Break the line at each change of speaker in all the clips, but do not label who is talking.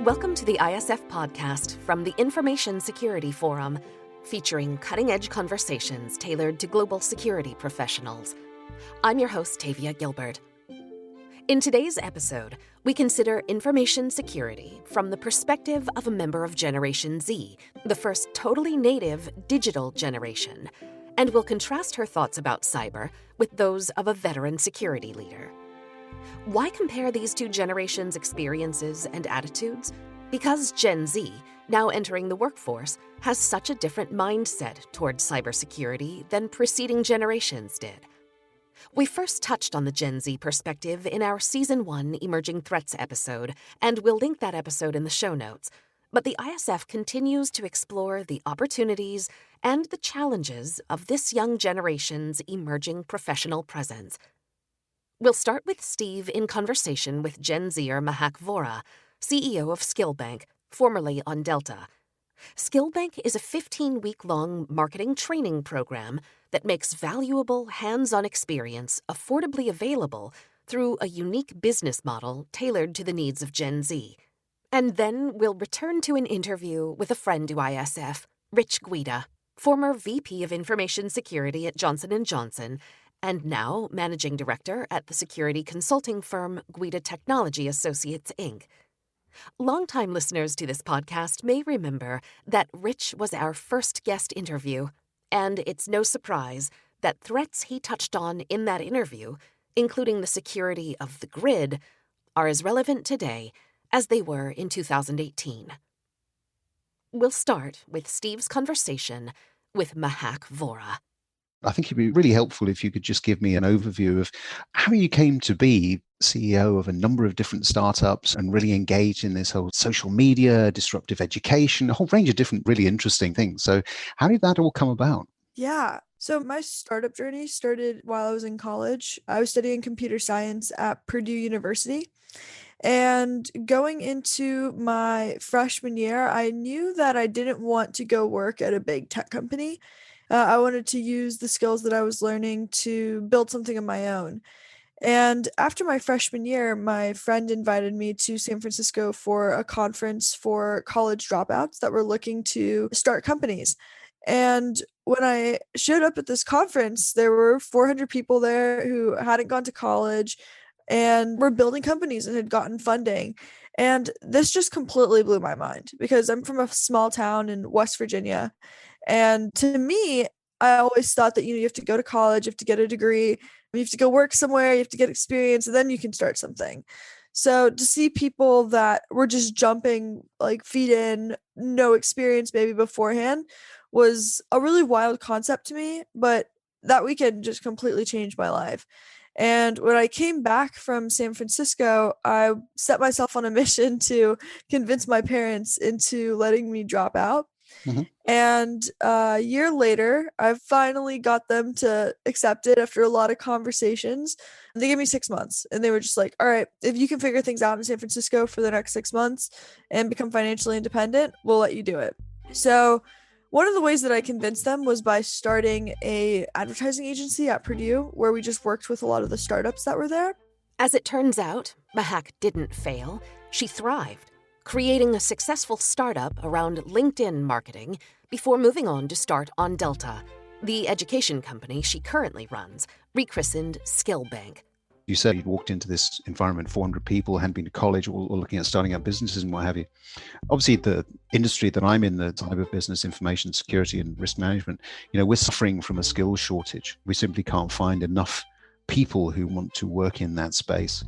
Welcome to the ISF podcast from the Information Security Forum, featuring cutting-edge conversations tailored to global security professionals. I'm your host, Tavia Gilbert. In today's episode, we consider information security from the perspective of a member of Generation Z, the first totally native digital generation, and we'll contrast her thoughts about cyber with those of a veteran security leader. Why compare these two generations' experiences and attitudes? Because Gen Z, now entering the workforce, has such a different mindset towards cybersecurity than preceding generations did. We first touched on the Gen Z perspective in our Season 1 Emerging Threats episode, and we'll link that episode in the show notes. But the ISF continues to explore the opportunities and the challenges of this young generation's emerging professional presence. We'll start with Steve in conversation with Gen Zer Mehak Vohra, CEO of Skillbank, formerly on Delta. Skillbank is a 15-week-long marketing training program that makes valuable hands-on experience affordably available through a unique business model tailored to the needs of Gen Z. And then we'll return to an interview with a friend to ISF, Rich Guida, former VP of Information Security at Johnson & Johnson, and now Managing Director at the security consulting firm Guida Technology Associates, Inc. Longtime listeners to this podcast may remember that Rich was our first guest interview, and it's no surprise that threats he touched on in that interview, including the security of the grid, are as relevant today as they were in 2018. We'll start with Steve's conversation with Mehak Vohra.
I think it'd be really helpful if you could just give me an overview of how you came to be CEO of a number of different startups and really engaged in this whole social media, disruptive education, a whole range of different really interesting things. So how did that all come about?
Yeah. So my startup journey started while I was in college. I was studying computer science at Purdue University. And going into my freshman year, I knew that I didn't want to go work at a big tech company. I wanted to use the skills that I was learning to build something of my own. And after my freshman year, my friend invited me to San Francisco for a conference for college dropouts that were looking to start companies. And when I showed up at this conference, there were 400 people there who hadn't gone to college and were building companies and had gotten funding. And this just completely blew my mind because I'm from a small town in West Virginia. And to me, I always thought that, you have to go to college, you have to get a degree, you have to go work somewhere, you have to get experience, and then you can start something. So to see people that were just jumping like feet in, no experience maybe beforehand, was a really wild concept to me. But that weekend just completely changed my life. And when I came back from San Francisco, I set myself on a mission to convince my parents into letting me drop out. Mm-hmm. And a year later, I finally got them to accept it after a lot of conversations. They gave me 6 months and they were just like, all right, if you can figure things out in San Francisco for the next 6 months and become financially independent, we'll let you do it. So one of the ways that I convinced them was by starting a advertising agency at Purdue, where we just worked with a lot of the startups that were there.
As it turns out, Mehak didn't fail. She thrived, creating a successful startup around LinkedIn marketing before moving on to start on Delta, the education company she currently runs, rechristened Skillbank.
You said you'd walked into this environment, 400 people, hadn't been to college, or looking at starting up businesses and what have you. Obviously, the industry that I'm in, the cyber business, information security and risk management, we're suffering from a skills shortage. We simply can't find enough people who want to work in that space.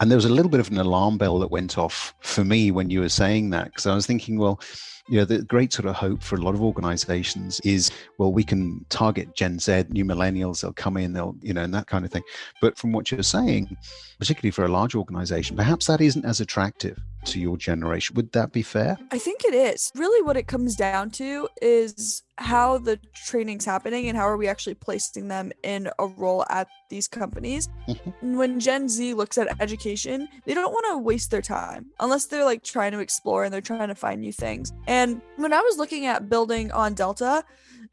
And there was a little bit of an alarm bell that went off for me when you were saying that, because I was thinking, well, the great sort of hope for a lot of organizations is, well, we can target Gen Z, new millennials, they'll come in, they'll, and that kind of thing. But from what you're saying, particularly for a large organization, perhaps that isn't as attractive to your generation. Would that be fair?
I think it is. Really what it comes down to is how the training's happening and how are we actually placing them in a role at these companies. Mm-hmm. When Gen Z looks at education, they don't want to waste their time unless they're like trying to explore and they're trying to find new things. And when I was looking at building on Delta,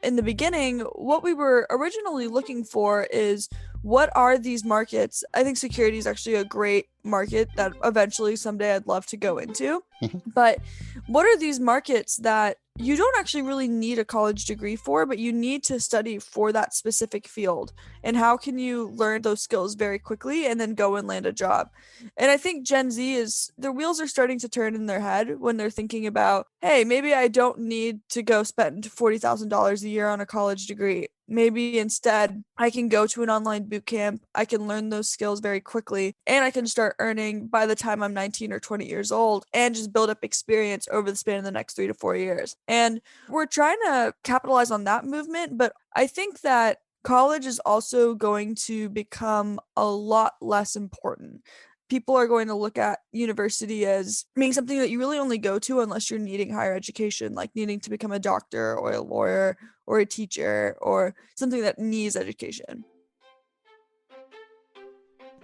in the beginning, what we were originally looking for is what are these markets? I think security is actually a great market that eventually someday I'd love to go into.
Mhm.
But what are these markets that you don't actually really need a college degree for, but you need to study for that specific field? And how can you learn those skills very quickly and then go and land a job? And I think Gen Z their wheels are starting to turn in their head when they're thinking about, hey, maybe I don't need to go spend $40,000 a year on a college degree. Maybe instead I can go to an online boot camp. I can learn those skills very quickly and I can start earning by the time I'm 19 or 20 years old and just build up experience over the span of the next 3 to 4 years. And we're trying to capitalize on that movement, but I think that college is also going to become a lot less important. People are going to look at university as being something that you really only go to unless you're needing higher education, like needing to become a doctor or a lawyer or a teacher or something that needs education.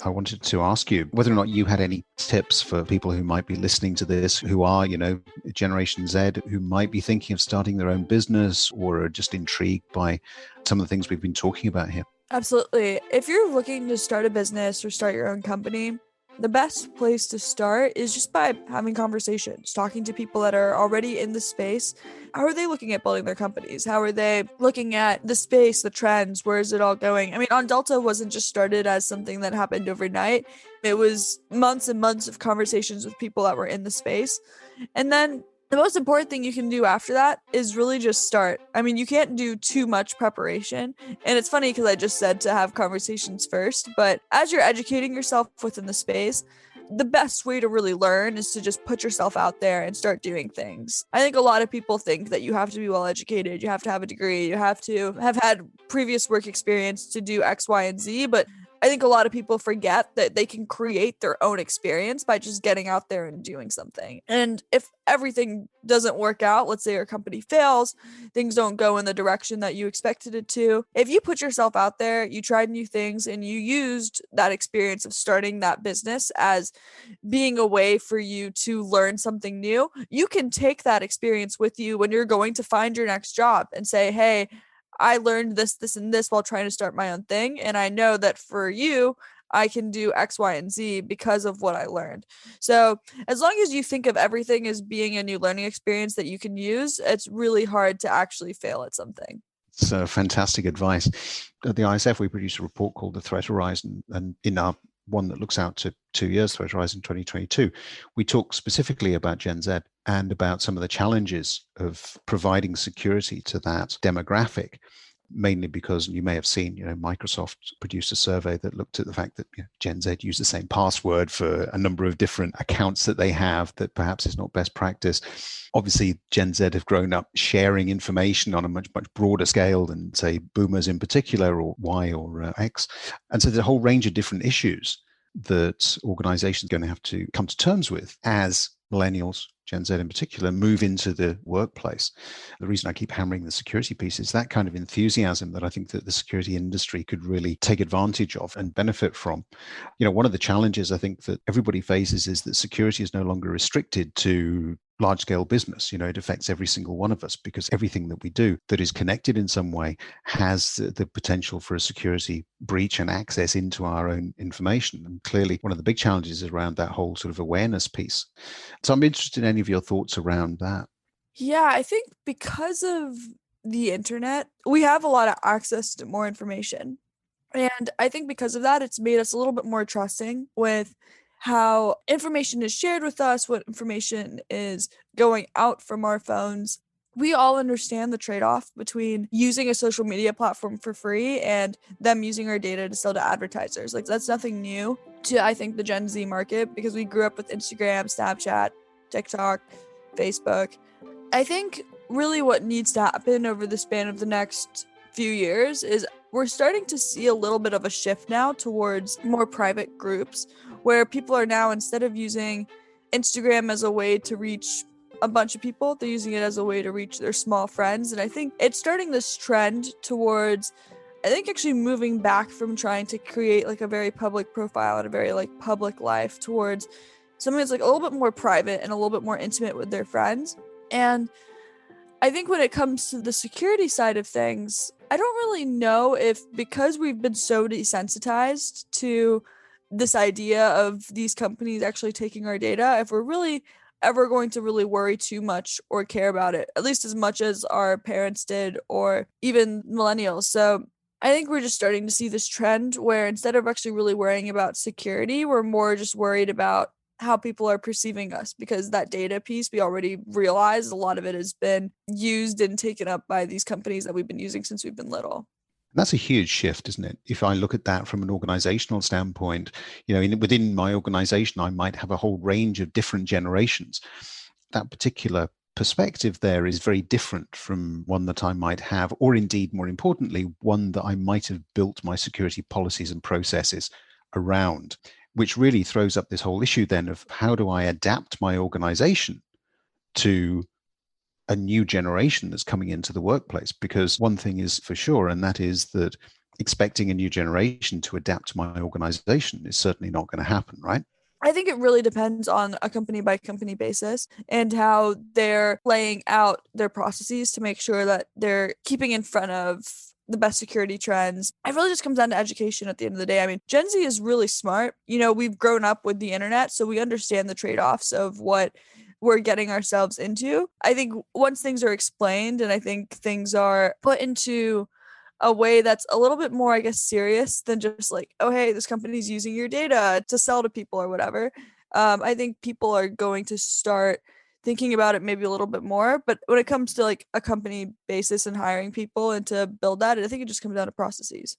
I wanted to ask you whether or not you had any tips for people who might be listening to this, who are, Generation Z, who might be thinking of starting their own business or are just intrigued by some of the things we've been talking about here.
Absolutely. If you're looking to start a business or start your own company, the best place to start is just by having conversations, talking to people that are already in the space. How are they looking at building their companies? How are they looking at the space, the trends? Where is it all going? I mean, On Delta wasn't just started as something that happened overnight. It was months and months of conversations with people that were in the space. And then the most important thing you can do after that is really just start. I mean, you can't do too much preparation. And it's funny because I just said to have conversations first, but as you're educating yourself within the space, the best way to really learn is to just put yourself out there and start doing things. I think a lot of people think that you have to be well educated, you have to have a degree, you have to have had previous work experience to do X, Y, and Z, but I think a lot of people forget that they can create their own experience by just getting out there and doing something. And if everything doesn't work out, let's say your company fails, things don't go in the direction that you expected it to. If you put yourself out there, you tried new things, and you used that experience of starting that business as being a way for you to learn something new, you can take that experience with you when you're going to find your next job and say, hey, I learned this, this, and this while trying to start my own thing. And I know that for you, I can do X, Y, and Z because of what I learned. So as long as you think of everything as being a new learning experience that you can use, it's really hard to actually fail at something.
It's fantastic advice. At the ISF, we produce a report called the Threat Horizon, and in our one that looks out to 2 years, Threat Horizon 2022, we talk specifically about Gen Z and about some of the challenges of providing security to that demographic, mainly because you may have seen, Microsoft produced a survey that looked at the fact that Gen Z use the same password for a number of different accounts that they have that perhaps is not best practice. Obviously, Gen Z have grown up sharing information on a much, much broader scale than, say, boomers in particular, or Y or X. And so there's a whole range of different issues that organizations are going to have to come to terms with as millennials, Gen Z in particular, move into the workplace. The reason I keep hammering the security piece is that kind of enthusiasm that I think that the security industry could really take advantage of and benefit from. One of the challenges I think that everybody faces is that security is no longer restricted to large-scale business. It affects every single one of us because everything that we do that is connected in some way has the potential for a security breach and access into our own information. And clearly, one of the big challenges is around that whole sort of awareness piece. So I'm interested in any of your thoughts around that.
Yeah, I think because of the internet, we have a lot of access to more information. And I think because of that, it's made us a little bit more trusting with how information is shared with us, what information is going out from our phones. We all understand the trade-off between using a social media platform for free and them using our data to sell to advertisers. Like, that's nothing new to, I think, the Gen Z market, because we grew up with Instagram, Snapchat, TikTok, Facebook. I think really what needs to happen over the span of the next few years is we're starting to see a little bit of a shift now towards more private groups, where people are now, instead of using Instagram as a way to reach a bunch of people, they're using it as a way to reach their small friends. And I think it's starting this trend towards, I think, actually moving back from trying to create like a very public profile and a very like public life towards something that's like a little bit more private and a little bit more intimate with their friends. And I think when it comes to the security side of things, I don't really know if, because we've been so desensitized to this idea of these companies actually taking our data, if we're really ever going to really worry too much or care about it, at least as much as our parents did or even millennials. So I think we're just starting to see this trend where instead of actually really worrying about security, we're more just worried about how people are perceiving us, because that data piece, we already realize a lot of it has been used and taken up by these companies that we've been using since we've been little.
That's a huge shift, isn't it? If I look at that from an organizational standpoint, within my organization, I might have a whole range of different generations. That particular perspective there is very different from one that I might have, or indeed, more importantly, one that I might have built my security policies and processes around, which really throws up this whole issue then of how do I adapt my organization to a new generation that's coming into the workplace? Because one thing is for sure, and that is that expecting a new generation to adapt to my organization is certainly not going to happen, right?
I think it really depends on a company by company basis and how they're laying out their processes to make sure that they're keeping in front of the best security trends. It really just comes down to education at the end of the day. I mean, Gen Z is really smart. We've grown up with the internet, so we understand the trade-offs of what we're getting ourselves into. I think once things are explained and I think things are put into a way that's a little bit more, I guess, serious than just like, oh, hey, this company's using your data to sell to people or whatever. I think people are going to start thinking about it maybe a little bit more. But when it comes to like a company basis and hiring people and to build that, I think it just comes down to processes.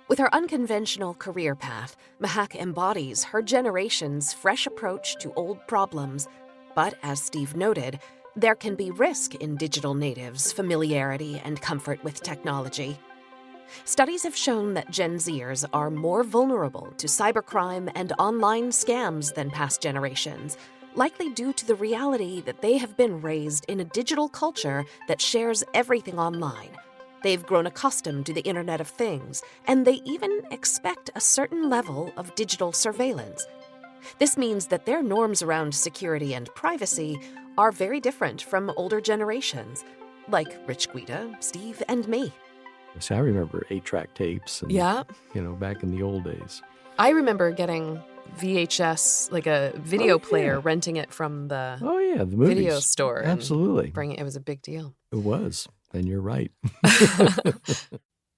With her unconventional career path, Mehak embodies her generation's fresh approach to old problems. But as Steve noted, there can be risk in digital natives' familiarity and comfort with technology. Studies have shown that Gen Zers are more vulnerable to cybercrime and online scams than past generations, likely due to the reality that they have been raised in a digital culture that shares everything online. They've grown accustomed to the Internet of Things, and they even expect a certain level of digital surveillance. This means that their norms around security and privacy are very different from older generations, like Rich, Guida, Steve, and me.
See, I remember 8-track tapes and, back in the old days.
I remember getting VHS, like a video player, renting it from the
the movies.
video store.
Absolutely.
It was a big deal.
It was. And you're right.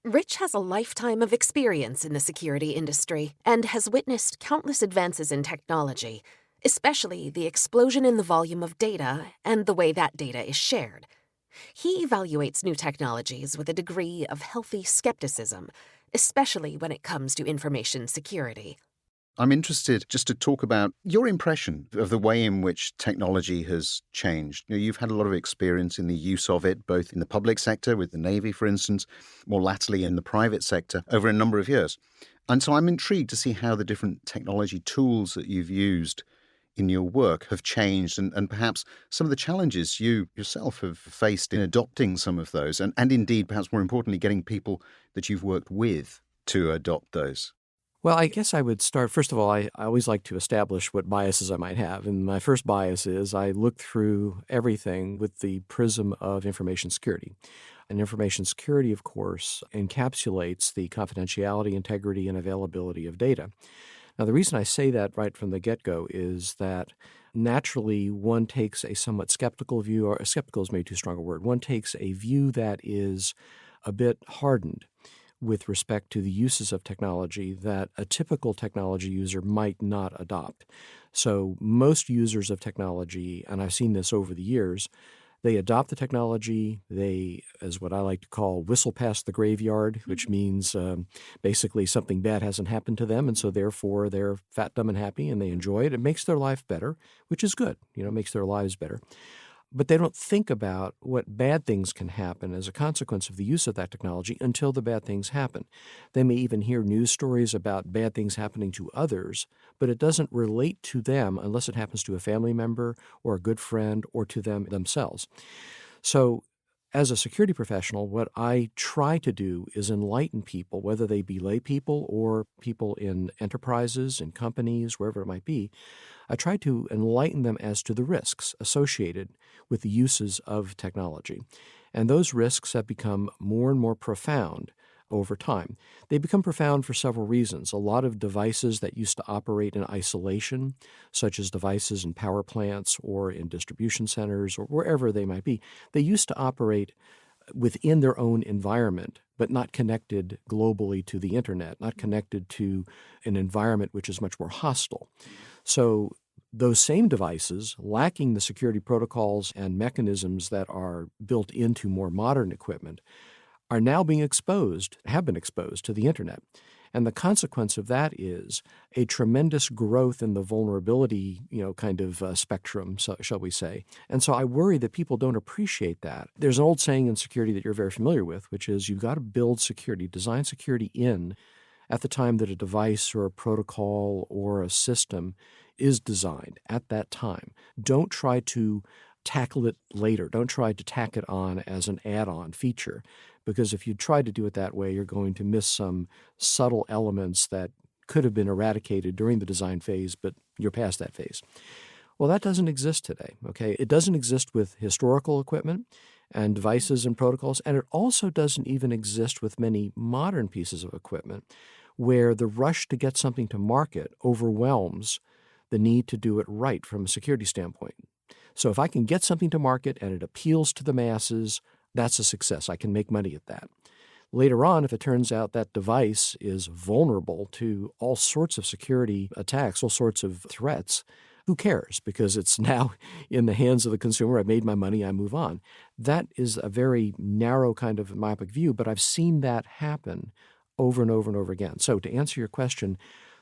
Rich has a lifetime of experience in the security industry and has witnessed countless advances in technology, especially the explosion in the volume of data and the way that data is shared. He evaluates new technologies with a degree of healthy skepticism, especially when it comes to information security.
I'm interested just to talk about your impression of the way in which technology has changed. You've had a lot of experience in the use of it, both in the public sector with the Navy, for instance, more latterly in the private sector over a number of years. And so I'm intrigued to see how the different technology tools that you've used in your work have changed and perhaps some of the challenges you yourself have faced in adopting some of those and indeed, perhaps more importantly, getting people that you've worked with to adopt those.
Well, I guess I would start, first of all, I always like to establish what biases I might have. And my first bias is I look through everything with the prism of information security. And information security, of course, encapsulates the confidentiality, integrity, and availability of data. Now, the reason I say that right from the get-go is that naturally one takes a somewhat skeptical view, or skeptical is maybe too strong a word. One takes a view that is a bit hardened with respect to the uses of technology that a typical technology user might not adopt. So most users of technology, and I've seen this over the years, they adopt the technology, they, as what I like to call, whistle past the graveyard, which means basically something bad hasn't happened to them, and so therefore they're fat, dumb, and happy, and they enjoy it. It makes their life better, which is good. It makes their lives better. But they don't think about what bad things can happen as a consequence of the use of that technology until the bad things happen. They may even hear news stories about bad things happening to others, but it doesn't relate to them unless it happens to a family member or a good friend or to them themselves. So as a security professional, what I try to do is enlighten people, whether they be lay people or people in enterprises, in companies, wherever it might be. I try to enlighten them as to the risks associated with the uses of technology. And those risks have become more and more profound over time. They become profound for several reasons. A lot of devices that used to operate in isolation, such as devices in power plants or in distribution centers or wherever they might be, they used to operate within their own environment, but not connected globally to the internet, not connected to an environment which is much more hostile. So those same devices, lacking the security protocols and mechanisms that are built into more modern equipment, are now being exposed, have been exposed to the internet. And the consequence of that is a tremendous growth in the vulnerability, spectrum, so, shall we say. And so I worry that people don't appreciate that. There's an old saying in security that you're very familiar with, which is you've got to build security, design security in at the time that a device or a protocol or a system is designed at that time. Don't try to tackle it later. Don't try to tack it on as an add-on feature, because if you try to do it that way, you're going to miss some subtle elements that could have been eradicated during the design phase, but you're past that phase. Well, that doesn't exist today, okay? It doesn't exist with historical equipment and devices and protocols, and it also doesn't even exist with many modern pieces of equipment where the rush to get something to market overwhelms the need to do it right from a security standpoint. So if I can get something to market and it appeals to the masses, that's a success. I can make money at that. Later on, if it turns out that device is vulnerable to all sorts of security attacks, all sorts of threats, who cares? Because it's now in the hands of the consumer. I've made my money. I move on. That is a very narrow kind of myopic view, but I've seen that happen over and over and over again. So to answer your question,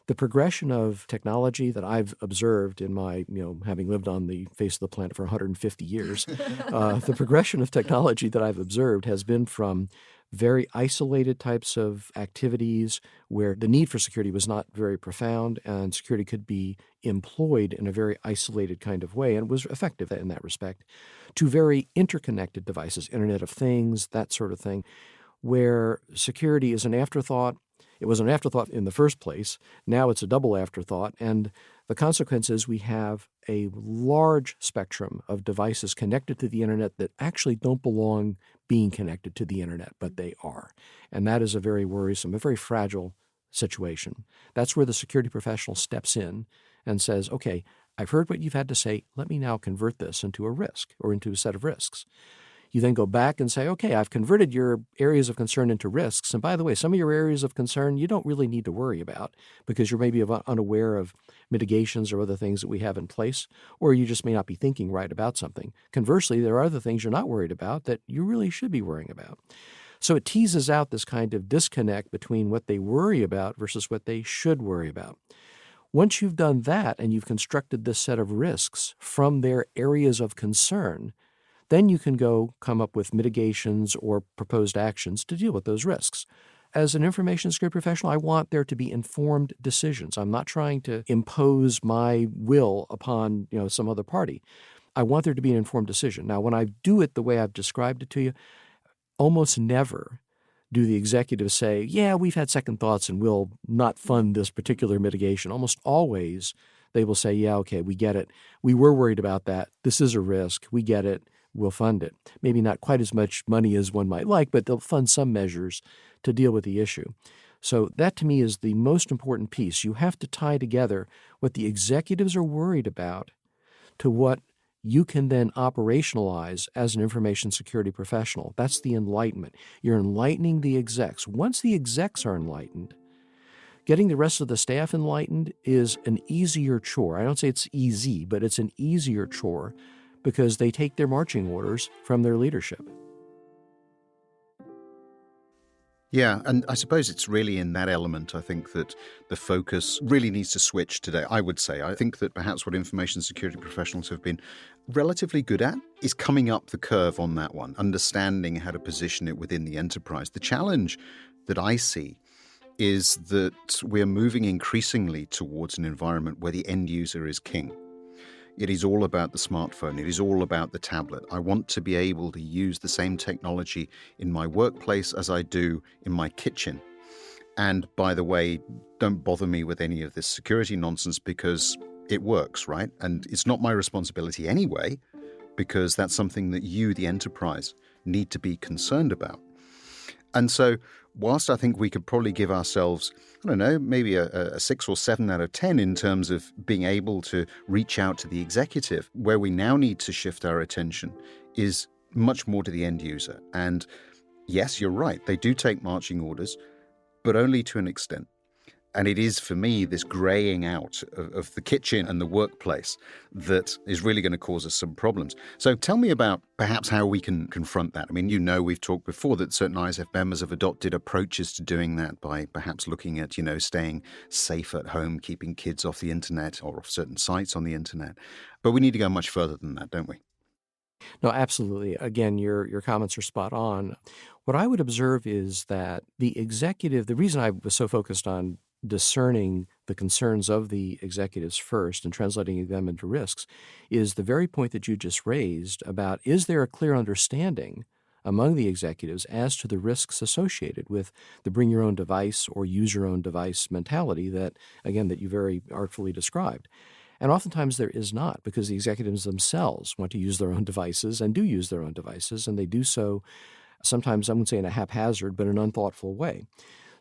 the progression of technology that I've observed in my, having lived on the face of the planet for 150 years, the progression of technology that I've observed has been from very isolated types of activities where the need for security was not very profound and security could be employed in a very isolated kind of way and was effective in that respect, to very interconnected devices, Internet of Things, that sort of thing, where security is an afterthought. It was an afterthought in the first place. Now it's a double afterthought. And the consequence is we have a large spectrum of devices connected to the internet that actually don't belong being connected to the internet, but they are. And that is a very worrisome, a very fragile situation. That's where the security professional steps in and says, okay, I've heard what you've had to say. Let me now convert this into a risk or into a set of risks. You then go back and say, okay, I've converted your areas of concern into risks. And by the way, some of your areas of concern you don't really need to worry about because you're maybe unaware of mitigations or other things that we have in place, or you just may not be thinking right about something. Conversely, there are other things you're not worried about that you really should be worrying about. So it teases out this kind of disconnect between what they worry about versus what they should worry about. Once you've done that and you've constructed this set of risks from their areas of concern, then you can go come up with mitigations or proposed actions to deal with those risks. As an information security professional, I want there to be informed decisions. I'm not trying to impose my will upon, some other party. I want there to be an informed decision. Now, when I do it the way I've described it to you, almost never do the executives say, yeah, we've had second thoughts and we'll not fund this particular mitigation. Almost always they will say, yeah, okay, we get it. We were worried about that. This is a risk. We get it. We'll fund it. Maybe not quite as much money as one might like, but they'll fund some measures to deal with the issue. So that to me is the most important piece. You have to tie together what the executives are worried about to what you can then operationalize as an information security professional. That's the enlightenment. You're enlightening the execs. Once the execs are enlightened, getting the rest of the staff enlightened is an easier chore. I don't say it's easy, but it's an easier chore because they take their marching orders from their leadership.
Yeah, and I suppose it's really in that element, I think, that the focus really needs to switch today, I would say. I think that perhaps what information security professionals have been relatively good at is coming up the curve on that one, understanding how to position it within the enterprise. The challenge that I see is that we're moving increasingly towards an environment where the end user is king. It is all about the smartphone. It is all about the tablet. I want to be able to use the same technology in my workplace as I do in my kitchen. And by the way, don't bother me with any of this security nonsense because it works, right? And it's not my responsibility anyway, because that's something that you, the enterprise, need to be concerned about. And so whilst I think we could probably give ourselves, I don't know, maybe a 6 or 7 out of 10 in terms of being able to reach out to the executive, where we now need to shift our attention is much more to the end user. And yes, you're right, they do take marching orders, but only to an extent. And it is, for me, this graying out of the kitchen and the workplace that is really going to cause us some problems. So tell me about perhaps how we can confront that. I mean, we've talked before that certain ISF members have adopted approaches to doing that by perhaps looking at, staying safe at home, keeping kids off the internet or off certain sites on the internet. But we need to go much further than that, don't we?
No, absolutely. Again, your comments are spot on. What I would observe is that the executive, the reason I was so focused on discerning the concerns of the executives first and translating them into risks is the very point that you just raised about, is there a clear understanding among the executives as to the risks associated with the bring your own device or use your own device mentality that you very artfully described. And oftentimes there is not, because the executives themselves want to use their own devices and do use their own devices, and they do so sometimes, I wouldn't say in a haphazard, but an unthoughtful way.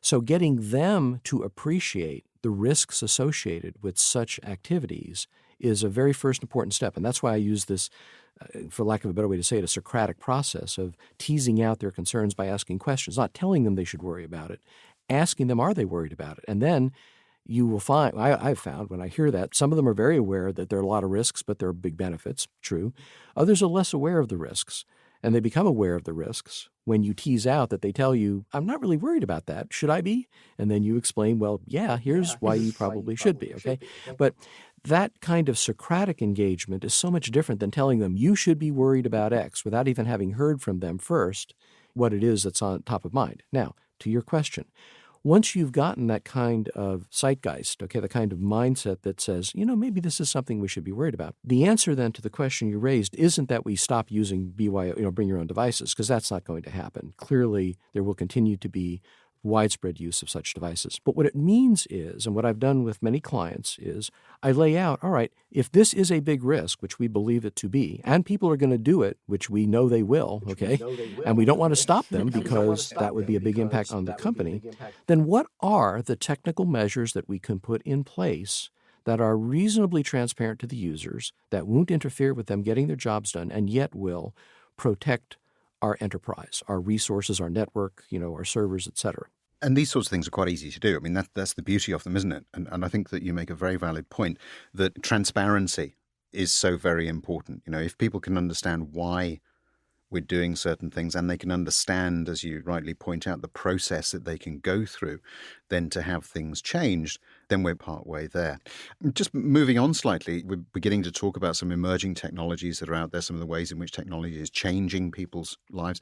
So getting them to appreciate the risks associated with such activities is a very first important step. And that's why I use this, for lack of a better way to say it, a Socratic process of teasing out their concerns by asking questions, not telling them they should worry about it, asking them, are they worried about it? And then you will find, I've found when I hear that, some of them are very aware that there are a lot of risks, but there are big benefits, true. Others are less aware of the risks. And they become aware of the risks when you tease out that they tell you, I'm not really worried about that. Should I be? And then you explain, well, yeah, here's why you probably should be, okay? But that kind of Socratic engagement is so much different than telling them you should be worried about X without even having heard from them first what it is that's on top of mind. Now, to your question, once you've gotten that kind of zeitgeist, okay, the kind of mindset that says, maybe this is something we should be worried about, the answer then to the question you raised isn't that we stop using bring your own devices, because that's not going to happen. Clearly, there will continue to be widespread use of such devices. But what it means is, and what I've done with many clients is, I lay out, all right, if this is a big risk, which we believe it to be, and people are going to do it, which we know they will, okay, and we don't want to stop them because that would be a big impact on the company, then what are the technical measures that we can put in place that are reasonably transparent to the users, that won't interfere with them getting their jobs done, and yet will protect our enterprise, our resources, our network, our servers, et cetera.
And these sorts of things are quite easy to do. I mean, that's the beauty of them, isn't it? And I think that you make a very valid point that transparency is so very important. If people can understand why we're doing certain things and they can understand, as you rightly point out, the process that they can go through, then to have things changed, then we're partway there. Just moving on slightly, we're beginning to talk about some emerging technologies that are out there, some of the ways in which technology is changing people's lives.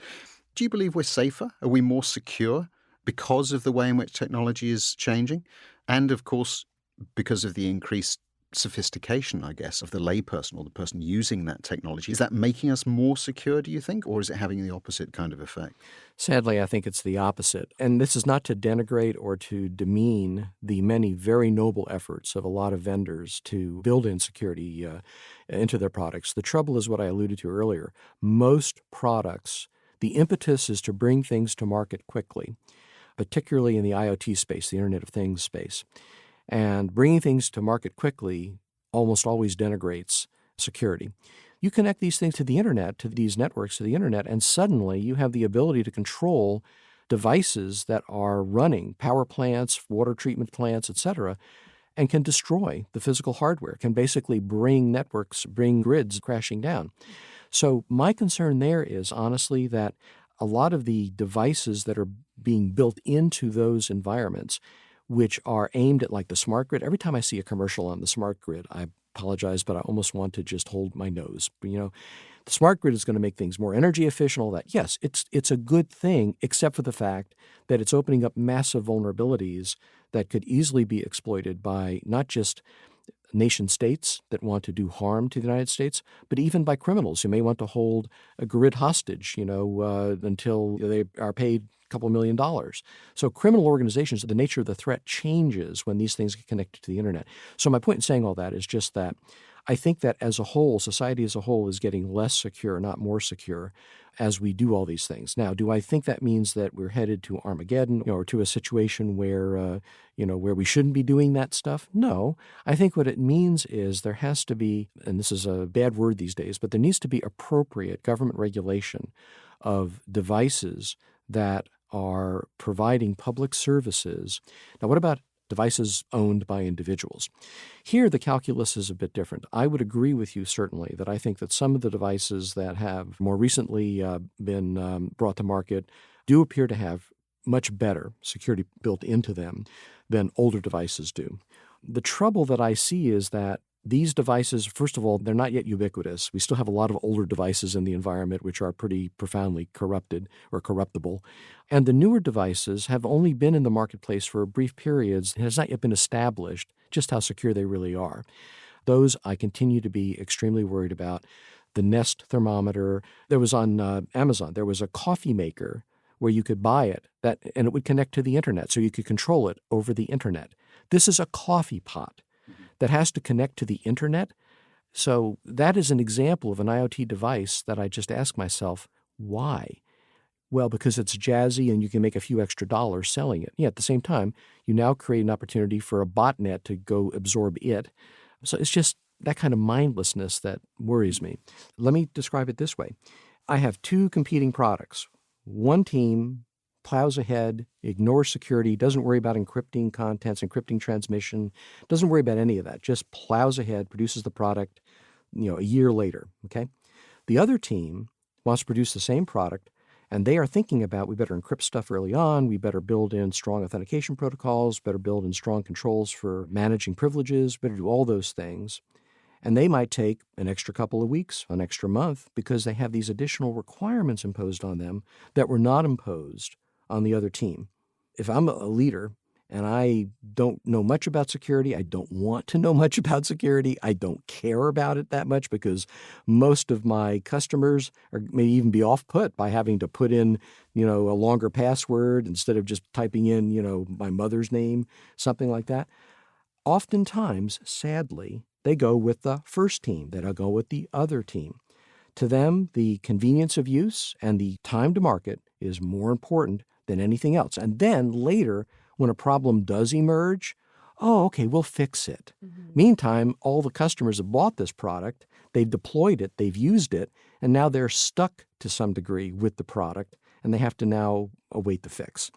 Do you believe we're safer? Are we more secure because of the way in which technology is changing? And of course, because of the increased sophistication, I guess, of the layperson or the person using that technology. Is that making us more secure, do you think, or is it having the opposite kind of effect?
Sadly, I think it's the opposite. And this is not to denigrate or to demean the many very noble efforts of a lot of vendors to build in security into their products. The trouble is what I alluded to earlier. Most products, the impetus is to bring things to market quickly, particularly in the IoT space, the Internet of Things space. And bringing things to market quickly almost always denigrates security. You connect these things to the internet, to these networks, to the internet, and suddenly you have the ability to control devices that are running, power plants, water treatment plants, etc., and can destroy the physical hardware, can basically bring networks, bring grids crashing down. So my concern there is honestly that a lot of the devices that are being built into those environments, which are aimed at like the smart grid. Every time I see a commercial on the smart grid, I apologize, but I almost want to just hold my nose. The smart grid is going to make things more energy efficient, all that. Yes, it's a good thing, except for the fact that it's opening up massive vulnerabilities that could easily be exploited by not just nation states that want to do harm to the United States, but even by criminals who may want to hold a grid hostage, until they are paid couple $1 million. So criminal organizations, the nature of the threat changes when these things get connected to the internet. So my point in saying all that is just that I think that as a whole, society as a whole is getting less secure, not more secure, as we do all these things. Now, do I think that means that we're headed to Armageddon or to a situation where, where we shouldn't be doing that stuff? No. I think what it means is there has to be, and this is a bad word these days, but there needs to be appropriate government regulation of devices that are providing public services. Now, what about devices owned by individuals? Here, the calculus is a bit different. I would agree with you, certainly, that I think that some of the devices that have more recently been brought to market do appear to have much better security built into them than older devices do. The trouble that I see is that these devices, first of all, they're not yet ubiquitous. We still have a lot of older devices in the environment which are pretty profoundly corrupted or corruptible. And the newer devices have only been in the marketplace for brief periods. It has not yet been established just how secure they really are. Those I continue to be extremely worried about. The Nest thermometer. There was on Amazon, there was a coffee maker where you could buy it, and it would connect to the internet, so you could control it over the internet. This is a coffee pot that has to connect to the internet. So that is an example of an IoT device that I just ask myself, why? Well, because it's jazzy and you can make a few extra dollars selling it. Yeah, at the same time, you now create an opportunity for a botnet to go absorb it. So it's just that kind of mindlessness that worries me. Let me describe it this way. I have two competing products. One team plows ahead, ignores security, doesn't worry about encrypting contents, encrypting transmission, doesn't worry about any of that, just plows ahead, produces the product, a year later, okay? The other team wants to produce the same product, and they are thinking about, we better encrypt stuff early on, we better build in strong authentication protocols, better build in strong controls for managing privileges, better do all those things. And they might take an extra couple of weeks, an extra month, because they have these additional requirements imposed on them that were not imposed on the other team. If I'm a leader and I don't know much about security, I don't want to know much about security, I don't care about it that much because most of my customers may even be off-put by having to put in, a longer password instead of just typing in, my mother's name, something like that. Oftentimes, sadly, they go with the first team. They don't go with the other team. To them, the convenience of use and the time to market is more important than anything else. And then later, when a problem does emerge, okay, we'll fix it. Mm-hmm. Meantime, all the customers have bought this product, they've deployed it, they've used it, and now they're stuck to some degree with the product, and they have to now await the fix.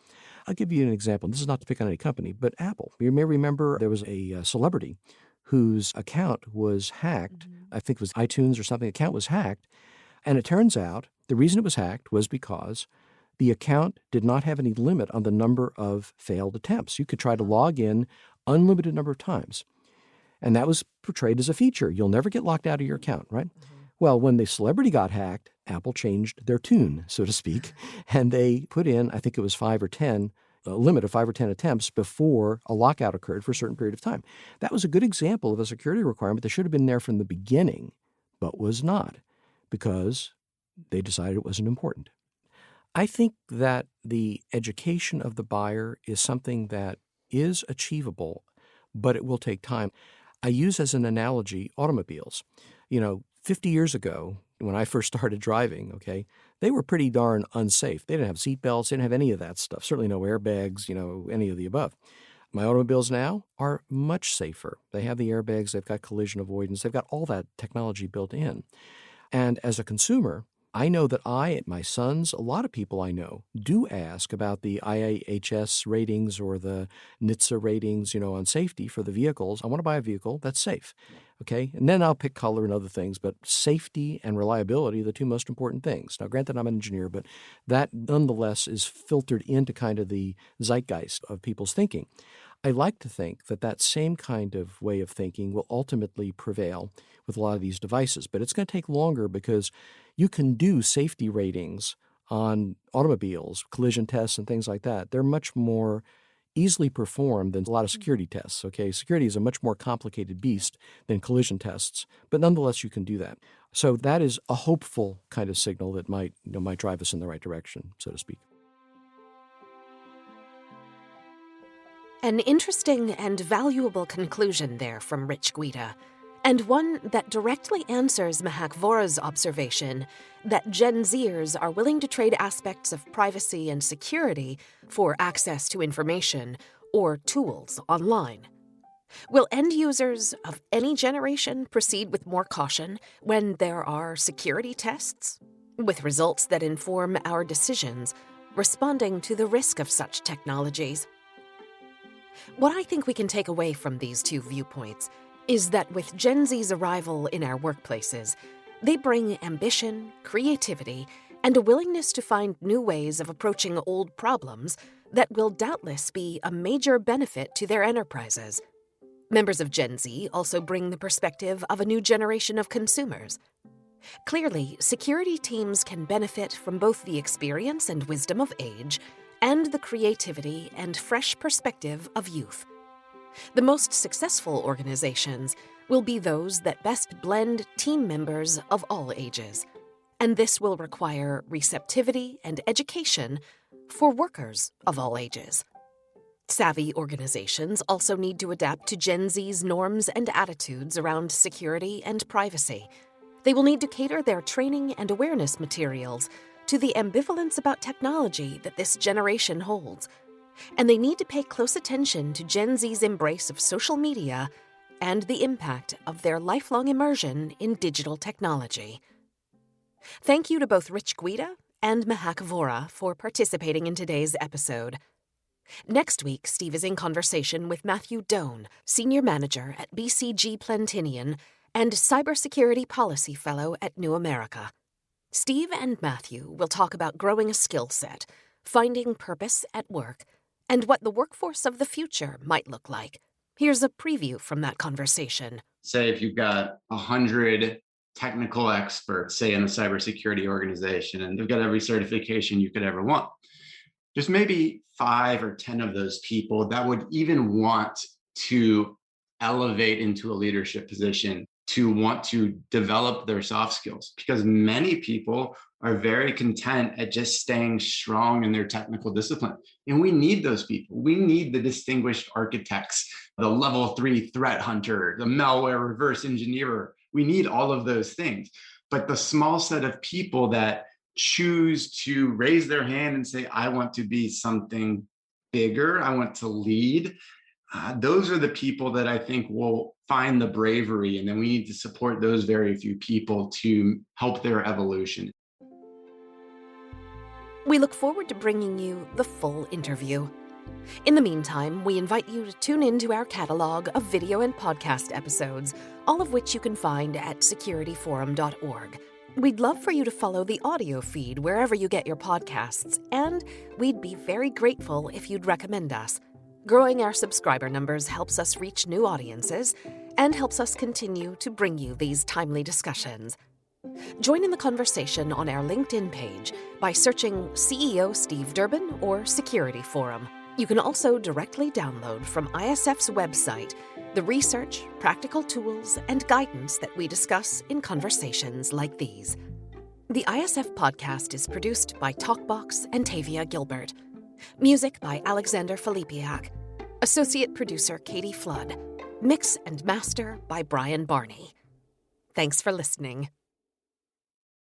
I'll give you an example. This is not to pick on any company, but Apple. You may remember there was a celebrity whose account was hacked. Mm-hmm. I think it was iTunes or something. The account was hacked. And it turns out the reason it was hacked was because the account did not have any limit on the number of failed attempts. You could try to log in unlimited number of times. And that was portrayed as a feature. You'll never get locked out of your account, right? Mm-hmm. Well, when the celebrity got hacked, Apple changed their tune, so to speak, and they put in, I think it was 5 or 10, a limit of 5 or 10 attempts before a lockout occurred for a certain period of time. That was a good example of a security requirement that should have been there from the beginning, but was not, because they decided it wasn't important. I think that the education of the buyer is something that is achievable, but it will take time. I use as an analogy automobiles. 50 years ago, when I first started driving, they were pretty darn unsafe. They didn't have seat belts, they didn't have any of that stuff, certainly no airbags, any of the above. My automobiles now are much safer. They have the airbags, they've got collision avoidance, they've got all that technology built in. And as a consumer, I know that my sons, a lot of people I know, do ask about the IIHS ratings or the NHTSA ratings, on safety for the vehicles. I want to buy a vehicle that's safe, okay? And then I'll pick color and other things, but safety and reliability are the two most important things. Now, granted, I'm an engineer, but that nonetheless is filtered into kind of the zeitgeist of people's thinking. I like to think that that same kind of way of thinking will ultimately prevail with a lot of these devices, but it's going to take longer because you can do safety ratings on automobiles, collision tests and things like that. They're much more easily performed than a lot of security tests, okay? Security is a much more complicated beast than collision tests, but nonetheless you can do that. So that is a hopeful kind of signal that might drive us in the right direction, so to speak.
An interesting and valuable conclusion there from Rich Guida, and one that directly answers Mehak Vohra's observation that Gen Zers are willing to trade aspects of privacy and security for access to information or tools online. Will end users of any generation proceed with more caution when there are security tests, with results that inform our decisions, responding to the risk of such technologies? What I think we can take away from these two viewpoints is that with Gen Z's arrival in our workplaces, they bring ambition, creativity, and a willingness to find new ways of approaching old problems that will doubtless be a major benefit to their enterprises. Members of Gen Z also bring the perspective of a new generation of consumers. Clearly, security teams can benefit from both the experience and wisdom of age and the creativity and fresh perspective of youth. The most successful organizations will be those that best blend team members of all ages, and this will require receptivity and education for workers of all ages. Savvy organizations also need to adapt to Gen Z's norms and attitudes around security and privacy. They will need to cater their training and awareness materials to the ambivalence about technology that this generation holds, and they need to pay close attention to Gen Z's embrace of social media and the impact of their lifelong immersion in digital technology. Thank you to both Rich Guida and Mehak Vohra for participating in today's episode. Next week, Steve is in conversation with Matthew Doan, Senior Manager at BCG Plantinian and Cybersecurity Policy Fellow at New America. Steve and Matthew will talk about growing a skill set, finding purpose at work, and what the workforce of the future might look like. Here's a preview from that conversation.
Say if you've got 100 technical experts, say in a cybersecurity organization, and they've got every certification you could ever want. There's maybe 5 or 10 of those people that would even want to elevate into a leadership position, to want to develop their soft skills, because many people are very content at just staying strong in their technical discipline. And we need those people. We need the distinguished architects, the level 3 threat hunter, the malware reverse engineer. We need all of those things. But the small set of people that choose to raise their hand and say, I want to be something bigger, I want to lead, those are the people that I think will find the bravery. And then we need to support those very few people to help their evolution.
We look forward to bringing you the full interview. In the meantime, we invite you to tune into our catalog of video and podcast episodes, all of which you can find at securityforum.org. We'd love for you to follow the audio feed wherever you get your podcasts, and we'd be very grateful if you'd recommend us. Growing our subscriber numbers helps us reach new audiences and helps us continue to bring you these timely discussions. Join in the conversation on our LinkedIn page by searching CEO Steve Durbin or Security Forum. You can also directly download from ISF's website the research, practical tools, and guidance that we discuss in conversations like these. The ISF podcast is produced by Talkbox and Tavia Gilbert. Music by Alexander Filipiak. Associate producer Katie Flood. Mix and master by Brian Barney. Thanks for listening.